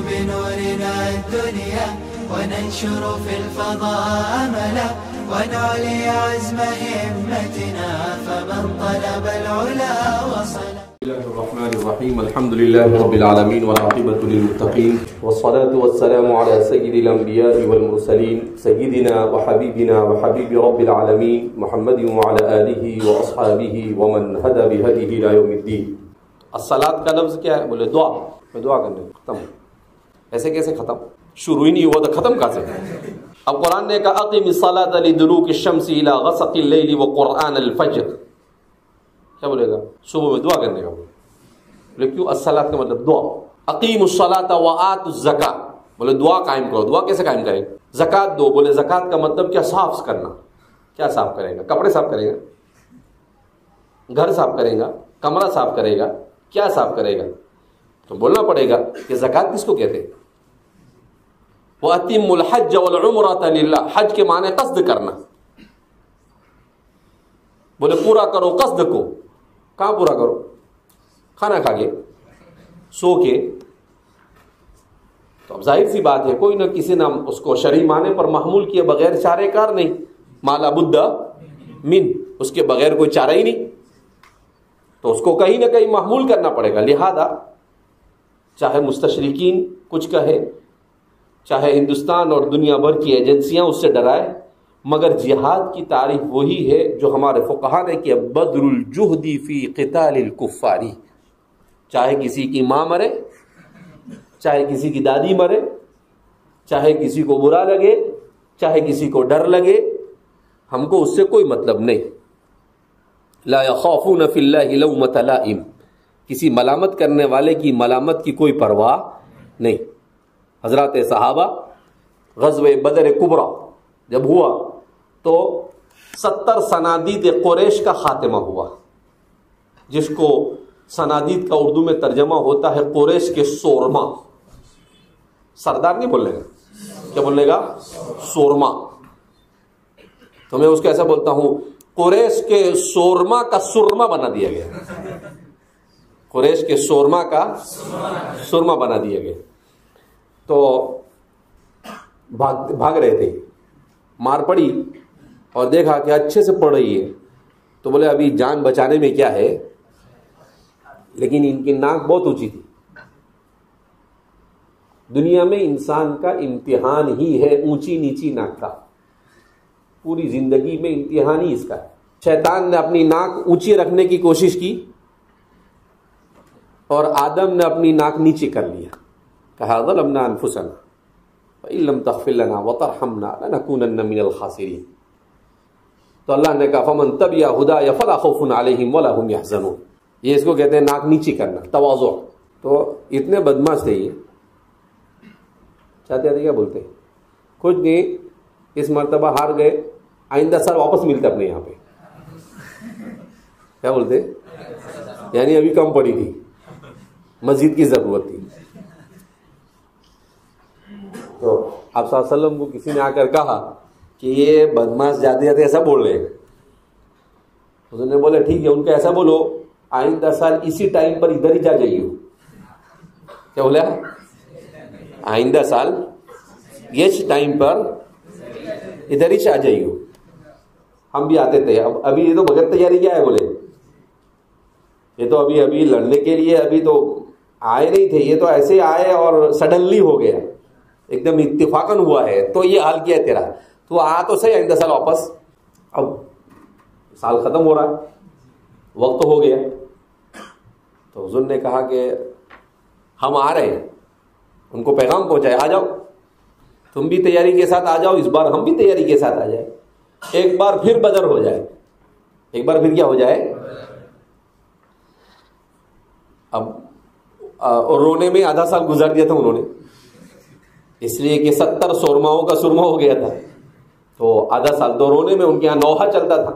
بنورنا الدنيا وننشر في الفضاء أملا ونعلي عزم همتنا فمن طلب العلا وصل. بسم الله الرحمن الرحيم. الحمد لله رب العالمين والعاقبة للمتقين والصلاة والسلام على سيد الأنبياء والمرسلين سيدنا وحبيبنا وحبيب رب العالمين محمد وعلى آله وأصحابه ومن هدى بهديه إلى يوم الدين. الصلاة کا لفظ کیا ہے؟ بولے دعا. میں دعا کرنے ختم. ایسے کیسے ختم؟ شروع ہی نہیں ہوا تو ختم کیسے؟ اب قرآن نے کہا اقم الصلاة لدلوک الشمس الى غسق اللیل وقرآن الفجر. کیا بولے گا؟ صبح میں دعا کرنے کا. بولے کیوں؟ الصلاۃ کا مطلب دعا. اقیم الصلاۃ وآتوا الزکاۃ. بولے دعا قائم کرو. دعا کیسے قائم کریں؟ زکات دو. بولے زکات کا مطلب کیا؟ صاف کرنا. کیا صاف کرے گا؟ کپڑے صاف کرے گا، گھر صاف کرے گا، کمرہ صاف کرے گا، کیا صاف کرے گا؟ تو بولنا پڑے گا کہ زکات کس کو کہتے ہیں؟ وَأَتِمُّ الْحَجَّ وَالْعُمْرَةَ لِلَّهِ. حج کے معنی قصد کرنا. بولے پورا کرو قصد کو. کہاں پورا کرو؟ کھانا کھا کے، سو کے. تو اب ظاہر سی بات ہے کوئی نہ کسی نے اس کو شرعی معنی پر محمول کیے بغیر چارے کار نہیں. مالا بدھ من، اس کے بغیر کوئی چارہ ہی نہیں. تو اس کو کہیں نہ کہیں محمول کرنا پڑے گا. لہذا چاہے مستشرقین کچھ کہے، چاہے ہندوستان اور دنیا بھر کی ایجنسیاں اس سے ڈرائے، مگر جہاد کی تعریف وہی ہے جو ہمارے فقہا نے کیا بدر الجہد فی قتال الکفار. چاہے کسی کی ماں مرے، چاہے کسی کی دادی مرے، چاہے کسی کو برا لگے، چاہے کسی کو ڈر لگے، ہم کو اس سے کوئی مطلب نہیں. لا یخافون فی اللہ لومۃ لائم. کسی ملامت کرنے والے کی ملامت کی کوئی پرواہ نہیں. حضرات صحابہ غزوہ بدر کبریٰ جب ہوا تو 70 صنادید قریش کا خاتمہ ہوا، جس کو صنادید کا اردو میں ترجمہ ہوتا ہے قریش کے سورما. سردار نہیں بولے گا، کیا بولے گا؟ سورما. تو میں اس کو ایسا بولتا ہوں قریش کے سورما کا سرما بنا دیا گیا. قریش کے سورما کا سرما بنا دیا گیا. تو بھاگ رہے تھے، مار پڑی اور دیکھا کہ اچھے سے پڑ رہی ہے. تو بولے ابھی جان بچانے میں کیا ہے، لیکن ان کی ناک بہت اونچی تھی. دنیا میں انسان کا امتحان ہی ہے اونچی نیچی ناک کا. پوری زندگی میں امتحان ہی اس کا ہے. شیطان نے اپنی ناک اونچی رکھنے کی کوشش کی اور آدم نے اپنی ناک نیچے کر لیا. کہا ظلمنا انفسنا فإن لم تغفر لنا وترحمنا لنكونن من الخاسرین. تو اللہ نے کہا فمن تبع ہدایا فلا خوف علیہم ولا هم يحزنون. یہ اس کو کہتے ہیں ناک نیچی کرنا، تواضع. تو اتنے بدماش تھے یہ، چاہتے تھے کیا بولتے ہیں کچھ نہیں، اس مرتبہ ہار گئے، آئندہ سال واپس ملتے اپنے یہاں پہ. کیا بولتے؟ یعنی ابھی کم پڑی تھی، مزید کی ضرورت تھی. تو آپ صلی اللہ علیہ وسلم کو کسی نے آ کر کہا کہ یہ بدماش جاتے جاتے ایسا بول رہے ہیں. اس نے بولے ٹھیک ہے، ان کا ایسا بولو آئندہ سال اسی ٹائم پر ادھر ہی جا جائیے. کیا بولا؟ آئندہ سال یہ ٹائم پر ادھر ہی آ جائیے. ہم بھی آتے تھے. ابھی یہ تو بغیر تیاری کیا ہے بولے، یہ تو ابھی لڑنے کے لیے ابھی تو آئے نہیں تھے، یہ تو ایسے آئے اور سڈنلی ہو گیا، ایک دم اتفاقاً ہوا ہے. تو یہ حال کیا ہے تیرا، تو آ تو صحیح آئندہ سال واپس. اب سال ختم ہو رہا ہے، وقت ہو گیا. تو حضور نے کہا کہ ہم آ رہے ہیں، ان کو پیغام پہنچائے آ جاؤ، تم بھی تیاری کے ساتھ آ جاؤ، اس بار ہم بھی تیاری کے ساتھ آ جائیں. ایک بار پھر بدر ہو جائے، ایک بار پھر کیا ہو جائے. اب رونے میں آدھا سال گزار دیا تھا انہوں نے، اس لیے کہ 70 سورماؤں کا سرما ہو گیا تھا. تو آدھا سال تو رونے میں، ان کے یہاں نوحہ چلتا تھا،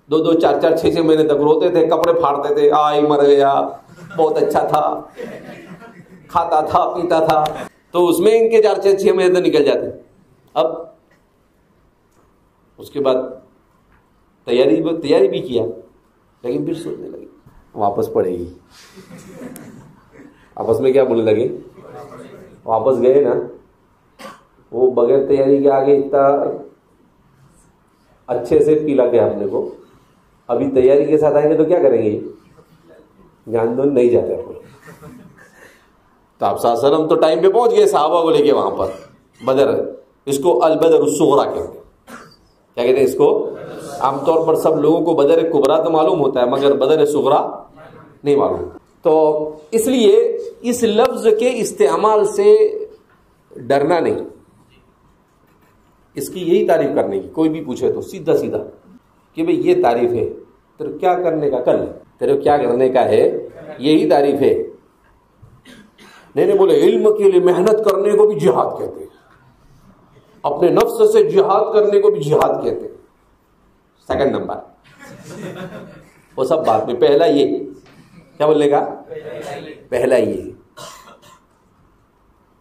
2 4 6 مہینے تک روتے تھے، کپڑے پھاڑتے تھے، آئی مر گیا، بہت اچھا تھا، کھاتا تھا پیتا تھا. تو اس میں ان کے 4 6 مہینے تو نکل جاتے. اب اس کے بعد تیاری بھی کیا، لیکن پھر سوچنے لگے واپس پڑے گی. آپس میں کیا بولنے لگے، واپس گئے نا, وہ بغیر تیاری کے آگے اتنا اچھے سے پلا گیا اپنے کو, ابھی تیاری کے ساتھ آئیں گے تو کیا کریں گے, جان دو نہیں جاتے اپنے. تو آپ صلی اللہ علیہ وسلم تو ٹائم پہ پہنچ گئے صحابہ کو لے کے وہاں پر بدر. اس کو البدر الصغریٰ کہتے ہیں. کیا کہتے ہیں اس کو؟ عام طور پر سب لوگوں کو بدر کبریٰ تو معلوم ہوتا ہے, مگر بدر صغریٰ نہیں معلوم. تو اس لیے اس لفظ کے استعمال سے ڈرنا نہیں, اس کی یہی تعریف کرنے کی. کوئی بھی پوچھے تو سیدھا سیدھا کہ بھئی یہ تعریف ہے, تیرے کیا کرنے کا کل, تیرے کیا کرنے کا ہے, یہی تعریف ہے. نہیں بولے علم کے لیے محنت کرنے کو بھی جہاد کہتے ہیں, اپنے نفس سے جہاد کرنے کو بھی جہاد کہتے ہیں. سیکنڈ نمبر وہ سب بات میں, پہلا یہ کیا بولنے کا, پہلا یہ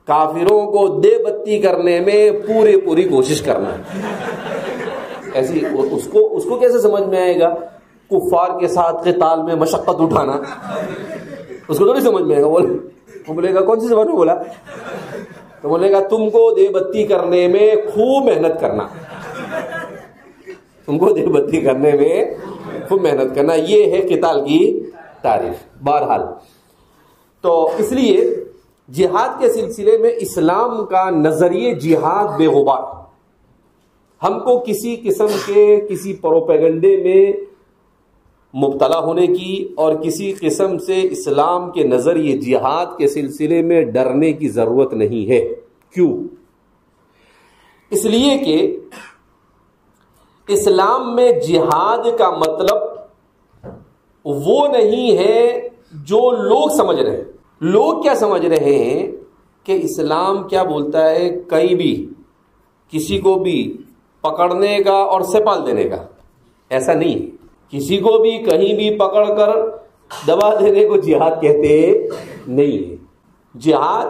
کافروں کو دے بتی کرنے میں پوری کوشش کرنا. ایسی اس کو کیسے سمجھ میں آئے گا کفار کے ساتھ قتال میں مشقت اٹھانا, اس کو تھوڑی سمجھ میں آئے گا. وہ بولے گا کون سی زبان میں بولا, تو بولے گا تم کو دے بتی کرنے میں خوب محنت کرنا, تم کو دے بتی کرنے میں خوب محنت کرنا. یہ ہے قتال کی تعریف. بہرحال تو اس لیے جہاد کے سلسلے میں اسلام کا نظریہ جہاد بے غبار. ہم کو کسی قسم کے کسی پروپیگنڈے میں مبتلا ہونے کی اور کسی قسم سے اسلام کے نظریے جہاد کے سلسلے میں ڈرنے کی ضرورت نہیں ہے. کیوں؟ اس لیے کہ اسلام میں جہاد کا مطلب وہ نہیں ہے جو لوگ سمجھ رہے ہیں. لوگ کیا سمجھ رہے ہیں کہ اسلام کیا بولتا ہے, کہیں بھی کسی کو بھی پکڑنے کا اور سپال دینے کا. ایسا نہیں ہے. کسی کو بھی کہیں بھی پکڑ کر دبا دینے کو جہاد کہتے نہیں ہے. جہاد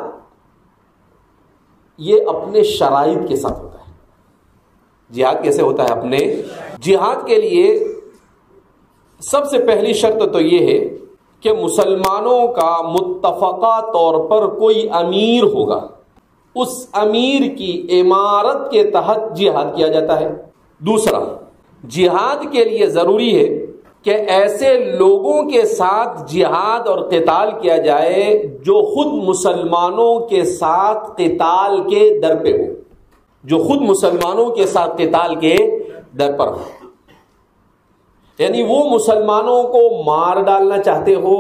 یہ اپنے شرائط کے ساتھ ہوتا ہے. جہاد کیسے ہوتا ہے؟ اپنے جہاد کے لیے سب سے پہلی شرط تو یہ ہے کہ مسلمانوں کا متفقہ طور پر کوئی امیر ہوگا, اس امیر کی امارت کے تحت جہاد کیا جاتا ہے. دوسرا, جہاد کے لیے ضروری ہے کہ ایسے لوگوں کے ساتھ جہاد اور قتال کیا جائے جو خود مسلمانوں کے ساتھ قتال کے در پہ ہو, جو خود مسلمانوں کے ساتھ قتال کے در پر ہو. یعنی وہ مسلمانوں کو مار ڈالنا چاہتے ہو,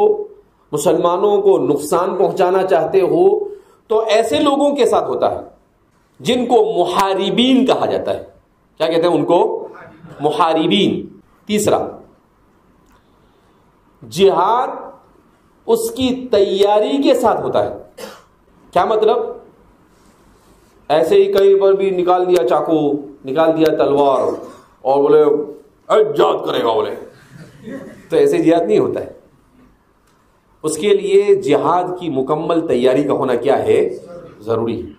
مسلمانوں کو نقصان پہنچانا چاہتے ہو, تو ایسے لوگوں کے ساتھ ہوتا ہے جن کو محاربین کہا جاتا ہے. کیا کہتے ہیں ان کو؟ محاربین. تیسرا, جہاد اس کی تیاری کے ساتھ ہوتا ہے. کیا مطلب؟ ایسے ہی کہیں پر بھی نکال دیا چاقو, نکال دیا تلوار اور بولے جہاد کرے گا بولے, تو ایسے جہاد نہیں ہوتا ہے. اس کے لیے جہاد کی مکمل تیاری کا ہونا کیا ہے؟ ضروری ہے.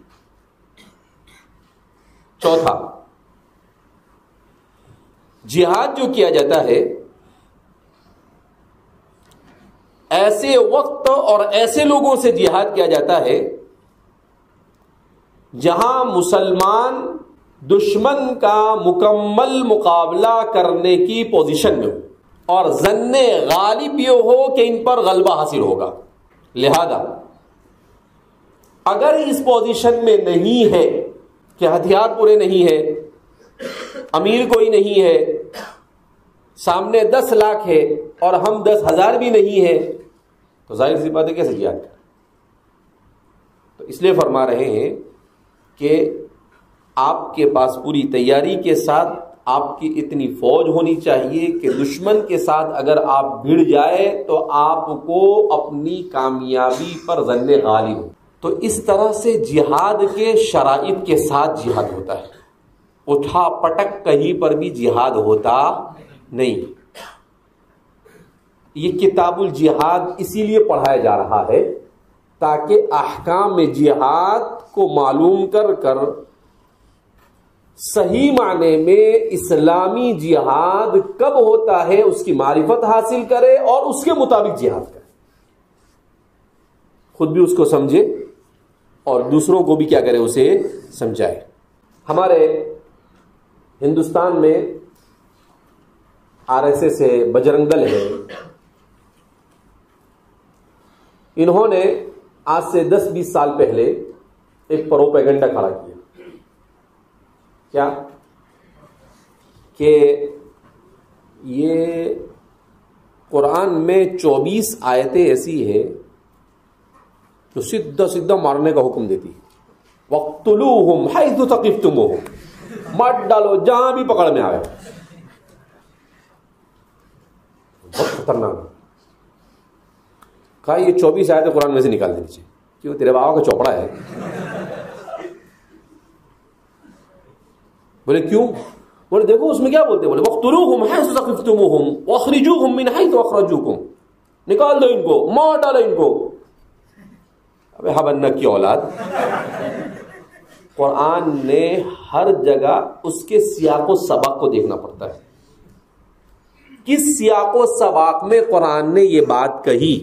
چوتھا, جہاد جو کیا جاتا ہے ایسے وقت اور ایسے لوگوں سے جہاد کیا جاتا ہے جہاں مسلمان دشمن کا مکمل مقابلہ کرنے کی پوزیشن میں ہو اور ظن غالب یہ ہو کہ ان پر غلبہ حاصل ہوگا. لہذا اگر اس پوزیشن میں نہیں ہے کہ ہتھیار پورے نہیں ہے, امیر کوئی نہیں ہے, سامنے 10 لاکھ ہے اور ہم 10,000 بھی نہیں ہے, تو ظاہر سی بات ہے کیسے جہاد کریں. تو اس لیے فرما رہے ہیں کہ آپ کے پاس پوری تیاری کے ساتھ آپ کی اتنی فوج ہونی چاہیے کہ دشمن کے ساتھ اگر آپ بھڑ جائے تو آپ کو اپنی کامیابی پر ظن غالب ہو. تو اس طرح سے جہاد کے شرائط کے ساتھ جہاد ہوتا ہے. اٹھا پٹک کہیں پر بھی جہاد ہوتا نہیں. یہ کتاب الجہاد اسی لیے پڑھایا جا رہا ہے تاکہ احکام جہاد کو معلوم کر کر صحیح معنی میں اسلامی جہاد کب ہوتا ہے اس کی معرفت حاصل کرے اور اس کے مطابق جہاد کرے, خود بھی اس کو سمجھے اور دوسروں کو بھی کیا کرے، اسے سمجھائے. ہمارے ہندوستان میں RSS ہے، بجرنگ دل ہے، انہوں نے آج سے 10-20 سال پہلے ایک پروپیگنڈا کھڑا کیا. کیا کہ یہ قرآن میں 24 آیتیں ایسی ہیں جو سیدھا مارنے کا حکم دیتی ہے. وَاقْتُلُوهُمْ حَيْثُ ثَقِفْتُمُوهُمْ، مار ڈالو جہاں بھی پکڑ میں آئے. بہت خطرناک. کہا یہ 24 آیتیں قرآن میں سے نکال دینی چاہیے. کیوں؟ تیرے بابا کا چوپڑا ہے. بولے کیوں؟ بولے دیکھو اس میں کیا بولتے، بولے وَاقْتُلُوهُمْ حَيْثُ ثَقِفْتُمُوهُمْ وَأَخْرِجُوهُمْ مِنْ حَيْثُ أَخْرَجُوكُمْ، نکال دو ان کو، مار ڈالو ان کو. ابے حبنک کی اولاد. قرآن نے ہر جگہ اس کے سیاق و سباق کو دیکھنا پڑتا ہے. کس سیاق و سباق میں قرآن نے یہ بات کہی؟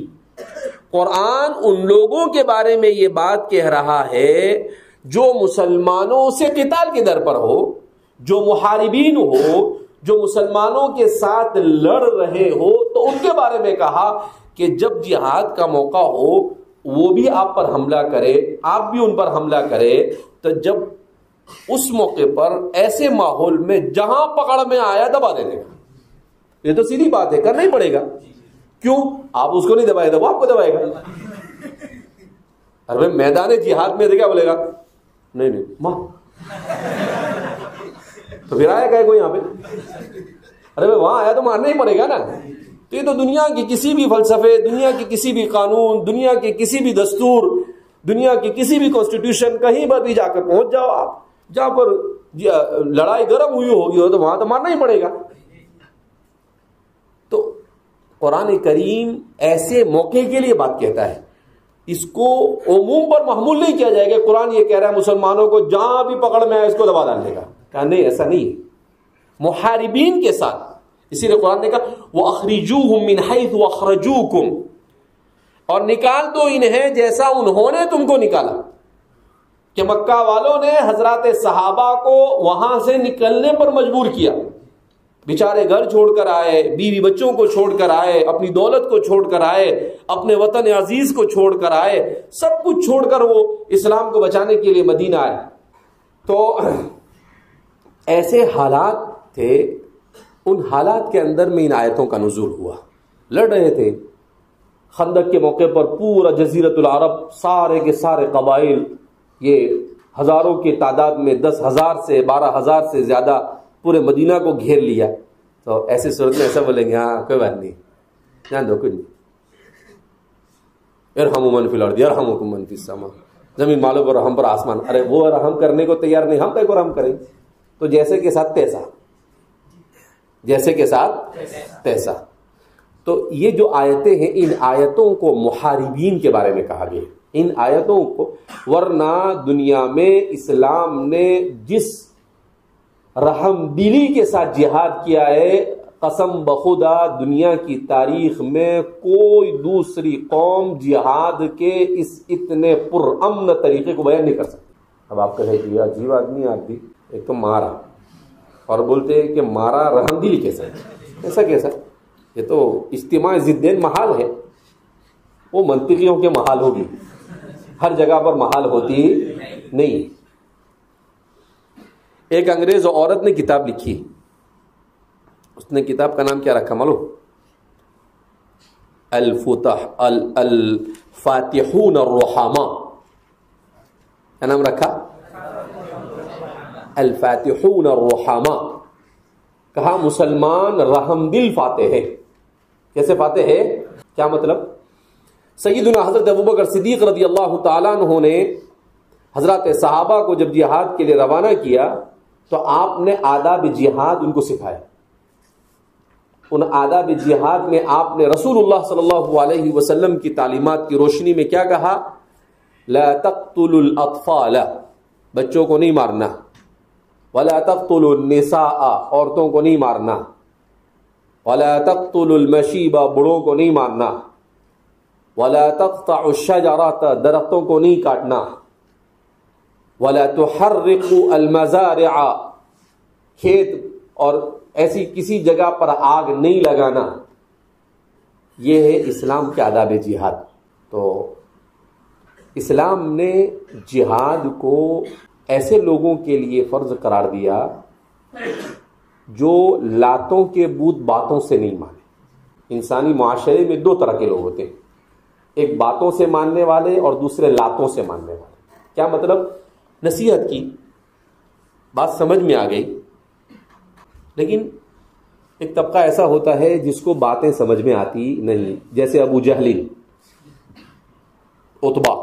قرآن ان لوگوں کے بارے میں یہ بات کہہ رہا ہے جو مسلمانوں سے قتال کے در پر ہو، جو محاربین ہو، جو مسلمانوں کے ساتھ لڑ رہے ہو، تو ان کے بارے میں کہا کہ جب جہاد کا موقع ہو وہ بھی آپ پر حملہ کرے، آپ بھی ان پر حملہ کرے. تو جب اس موقع پر ایسے ماحول میں جہاں پکڑ میں آیا دبا دینے کا. یہ تو سیدھی بات ہے، کرنا ہی پڑے گا. کیوں؟ آپ اس کو نہیں دبائے گا، وہ آپ کو دبائے گا. ارے میدان جہاد میں کیا بولے گا؟ نہیں ماں تو پھر آیا گئے کوئی یہاں پہ؟ ارے وہاں آیا تو مارنا ہی پڑے گا نا. تو یہ تو دنیا کی کسی بھی فلسفے، دنیا کی کسی بھی قانون، دنیا کے کسی بھی دستور، دنیا کی کسی بھی کانسٹیٹیوشن، کہیں پر بھی جا کر پہنچ جاؤ آپ، جہاں پر لڑائی گرم ہوئی ہوگی تو وہاں تو مارنا ہی پڑے گا. تو قرآن کریم ایسے موقع کے لیے بات کہتا ہے، اس کو عموم پر محمول نہیں کیا جائے گا. قرآن یہ کہہ رہا ہے مسلمانوں کو جہاں بھی پکڑ میں آئے اس کو دبا ڈالنے کا. کہا نہیں، ایسا نہیں ہے. محاربین کے ساتھ، اسی لیے قرآن نے کہا وَأَخْرِجُوهُمْ مِنْ حَيْثُ أَخْرَجُوكُمْ، اور نکال دو انہیں جیسا انہوں نے تم کو نکالا. کہ مکہ والوں نے حضرات صحابہ کو وہاں سے نکلنے پر مجبور کیا. بیچارے گھر چھوڑ کر آئے، بیوی بچوں کو چھوڑ کر آئے، اپنی دولت کو چھوڑ کر آئے، اپنے وطن عزیز کو چھوڑ کر آئے، سب کچھ چھوڑ کر وہ اسلام کو بچانے کے لیے مدینہ آئے. تو ایسے حالات تھے، ان حالات کے اندر میں ان آیتوں کا نزول ہوا. لڑ رہے تھے. خندق کے موقع پر پورا جزیرۃ العرب، سارے کے سارے قبائل، یہ ہزاروں کی تعداد میں 10,000 سے 12,000 سے زیادہ پورے مدینہ کو گھیر لیا. تو ایسے صورت میں ایسا بولیں گے ہاں کوئی بات نہیں، جان دو کچھ نہیں، ارحموا من فی الارض یرحمکم من فی السماء، زمین مالک اور رحم پر آسمان. ارے وہ رحم کرنے کو تیار نہیں، ہم کہیں کو رحم کریں. تو جیسے کے ساتھ تیسا، جیسے کے ساتھ تیسا. تو یہ جو آیتیں ہیں، ان آیتوں کو محاربین کے بارے میں کہا گیا. ان آیتوں کو، ورنہ دنیا میں اسلام نے جس رحم دلی کے ساتھ جہاد کیا ہے، قسم بخدا دنیا کی تاریخ میں کوئی دوسری قوم جہاد کے اس اتنے پرامن طریقے کو بیان نہیں کر سکتی. اب آپ کہیں کہ عجیب آدمی آدمی، ایک تو مارا اور بولتے ہیں کہ مارا رحم دل کے ساتھ. ایسا کیسا؟ یہ تو اجتماع ضدین محال ہے. وہ منطقیوں کے محال ہوگی، ہر جگہ پر محال ہوتی نہیں. ایک انگریز عورت نے کتاب لکھی. اس نے کتاب کا نام کیا رکھا معلوم؟ الفاتحون الرحماء. کیا نام رکھا؟ الفاتحون الرحماء. کہا مسلمان رحم دل فاتح ہے. کیسے فاتح ہے؟ کیا مطلب؟ سیدنا حضرت ابوبکر صدیق رضی اللہ تعالیٰ عنہ نے حضرات صحابہ کو جب جہاد کے لیے روانہ کیا تو آپ نے آداب جہاد ان کو سکھائے. ان آداب جہاد میں آپ نے رسول اللہ صلی اللہ علیہ وسلم کی تعلیمات کی روشنی میں کیا کہا؟ لا تقتلوا الاطفال، بچوں کو نہیں مارنا. ولا تقتلوا النساء، عورتوں کو نہیں مارنا. ولا تقتلوا المشیب، بڑوں کو نہیں مارنا. ولا تقطعوا الشجرات، درختوں کو نہیں کاٹنا. وَلَا تُحَرِّقُوا الْمَزَارِعَ، کھیت اور ایسی کسی جگہ پر آگ نہیں لگانا. یہ ہے اسلام کے آداب جہاد. تو اسلام نے جہاد کو ایسے لوگوں کے لیے فرض قرار دیا جو لاتوں کے بت باتوں سے نہیں مانے. انسانی معاشرے میں دو طرح کے لوگ ہوتے ہیں، ایک باتوں سے ماننے والے اور دوسرے لاتوں سے ماننے والے. کیا مطلب؟ نصیحت کی بات سمجھ میں آ گئی، لیکن ایک طبقہ ایسا ہوتا ہے جس کو باتیں سمجھ میں آتی نہیں، جیسے ابو جہل، عتبہ،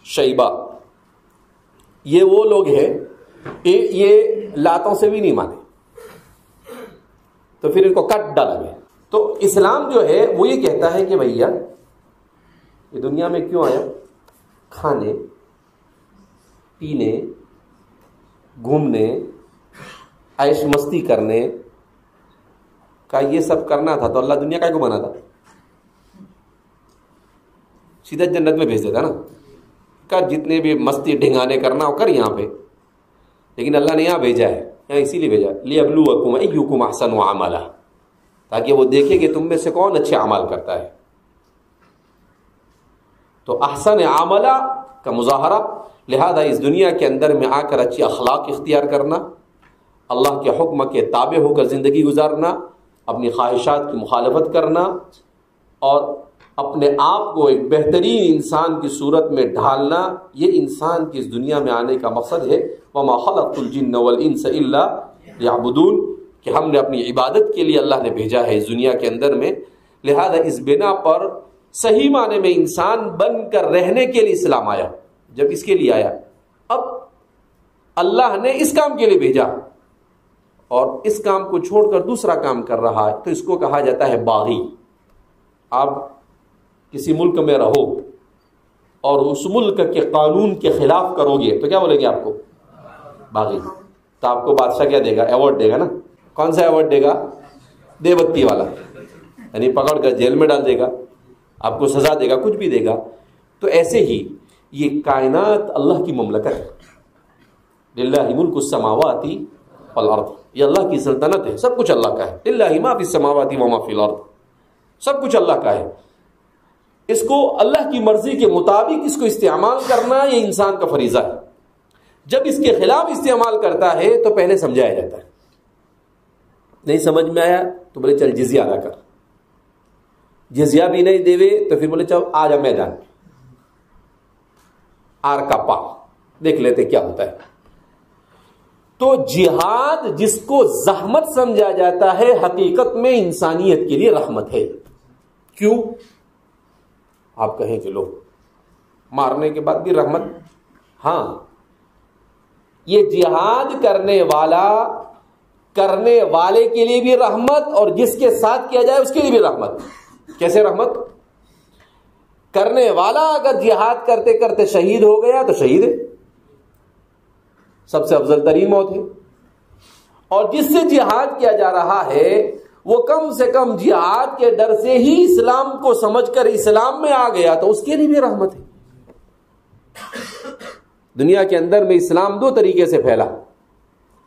شیبہ، یہ وہ لوگ ہیں یہ لاتوں سے بھی نہیں مانے، تو پھر ان کو کٹ ڈالا گیا. تو اسلام جو ہے وہ یہ کہتا ہے کہ بھیا یہ دنیا میں کیوں آیا؟ کھانے، پینے، گھومنے، عیش مستی کرنے کا یہ سب کرنا تھا. تو اللہ دنیا کا کو بنا تھا؟ سیدھا جنت میں بھیج دیتا نا، کر جتنے بھی مستی ڈھنگانے کرنا ہو کر یہاں پہ. لیکن اللہ نے یہاں بھیجا ہے، یہاں اسی لیے بھیجا لِيَبْلُوَكُمْ أَيُّكُمْ أَحْسَنُ عَمَلًا، تاکہ وہ دیکھے کہ تم میں سے کون اچھے اعمال کرتا ہے. تو احسن عملہ کا مظاہرہ، لہذا اس دنیا کے اندر میں آ کر اچھی اخلاق اختیار کرنا، اللہ کے حکم کے تابع ہو کر زندگی گزارنا، اپنی خواہشات کی مخالفت کرنا اور اپنے آپ کو ایک بہترین انسان کی صورت میں ڈھالنا، یہ انسان کی اس دنیا میں آنے کا مقصد ہے. وَمَا خَلَقْتُ الْجِنَّ وَالْإِنسَ إِلَّا لِيَعْبُدُونَ، کہ ہم نے اپنی عبادت کے لیے اللہ نے بھیجا ہے اس دنیا کے اندر میں. لہذا اس بنا پر صحیح معنی میں انسان بن کر رہنے کے لیے اسلام آیا. جب اس کے لیے آیا، اب اللہ نے اس کام کے لیے بھیجا اور اس کام کو چھوڑ کر دوسرا کام کر رہا ہے، تو اس کو کہا جاتا ہے باغی. آپ کسی ملک میں رہو اور اس ملک کے قانون کے خلاف کرو گے تو کیا بولیں گے آپ کو؟ باغی. تو آپ کو بادشاہ کیا دے گا؟ ایوارڈ دے گا نا. کون سا ایوارڈ دے گا؟ دے بتی والا، یعنی پکڑ کر جیل میں ڈال دے گا، آپ کو سزا دے گا، کچھ بھی دے گا. تو ایسے ہی یہ کائنات اللہ کی مملکت ہے. للہ ملک السماوات والارض، یہ اللہ کی سلطنت ہے، سب کچھ اللہ کا ہے. للہ ما فی السماوات وما فی الارض، سب کچھ اللہ کا ہے. اس کو اللہ کی مرضی کے مطابق اس کو استعمال کرنا یہ انسان کا فریضہ ہے. جب اس کے خلاف استعمال کرتا ہے تو پہلے سمجھایا جاتا ہے. نہیں سمجھ میں آیا تو بولے چل جزیہ ادا کر، جزیہ بھی نہیں دیوے تو پھر بولے چل آ جا میدان آر کا پا دیکھ لیتے کیا ہوتا ہے. تو جہاد جس کو زحمت سمجھا جاتا ہے حقیقت میں انسانیت کے لیے رحمت ہے. کیوں؟ آپ کہیں کہ لو مارنے کے بعد بھی رحمت. ہاں، یہ جہاد کرنے والے کے لیے بھی رحمت اور جس کے ساتھ کیا جائے اس کے لیے بھی رحمت. کیسے رحمت؟ کرنے والا اگر جہاد کرتے کرتے شہید ہو گیا تو شہید ہے، سب سے افضل ترین موت ہے. اور جس سے جہاد کیا جا رہا ہے وہ کم سے کم جہاد کے ڈر سے ہی اسلام کو سمجھ کر اسلام میں آ گیا تو اس کے لیے بھی رحمت ہے. دنیا کے اندر میں اسلام دو طریقے سے پھیلا،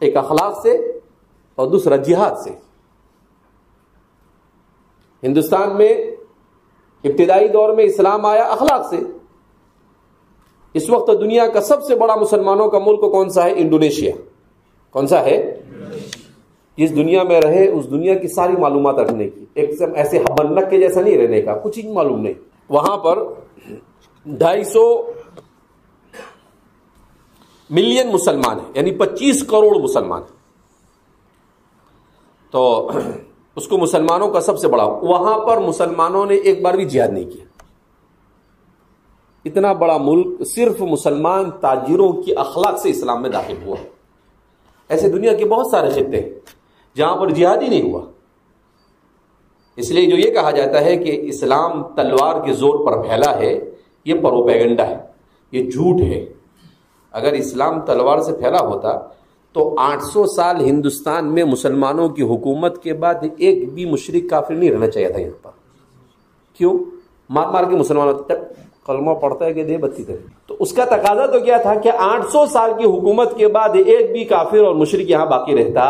ایک اخلاق سے اور دوسرا جہاد سے. ہندوستان میں ابتدائی دور میں اسلام آیا اخلاق سے. اس وقت دنیا کا سب سے بڑا مسلمانوں کا ملک کون سا ہے؟ انڈونیشیا. کون سا ہے؟ جس دنیا میں رہے اس دنیا کی ساری معلومات رکھنے کی، ایک ایسے بنک کے جیسا نہیں رہنے کا، کچھ ہی معلوم نہیں. وہاں پر 250 ملین مسلمان ہیں، یعنی 25 کروڑ مسلمان ہیں. تو اس کو مسلمانوں کا سب سے بڑا، وہاں پر مسلمانوں نے ایک بار بھی جہاد نہیں کیا. اتنا بڑا ملک صرف مسلمان تاجروں کی اخلاق سے اسلام میں داخل ہوا. ایسے دنیا کے بہت سارے خطے ہیں جہاں پر جہاد ہی نہیں ہوا. اس لیے جو یہ کہا جاتا ہے کہ اسلام تلوار کے زور پر پھیلا ہے، یہ پروپیگنڈا ہے، یہ جھوٹ ہے. اگر اسلام تلوار سے پھیلا ہوتا تو 800 سال ہندوستان میں مسلمانوں کی حکومت کے بعد ایک بھی مشرک کافر نہیں رہنا چاہیے تھا یہاں پر. کیوں؟ مار مار کے مسلمانوں کلمہ پڑھتا ہے کہ دے بتی کرے. تو اس کا تقاضا تو کیا تھا کہ 800 سال کی حکومت کے بعد ایک بھی کافر اور مشرک یہاں باقی رہتا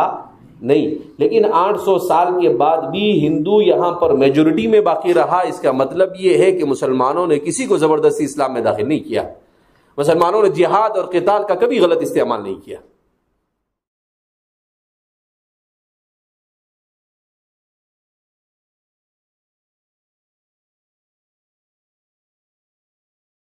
نہیں. لیکن 800 سال کے بعد بھی ہندو یہاں پر میجورٹی میں باقی رہا. اس کا مطلب یہ ہے کہ مسلمانوں نے کسی کو زبردستی اسلام میں داخل نہیں کیا. مسلمانوں نے جہاد اور قتال کا کبھی غلط استعمال نہیں کیا.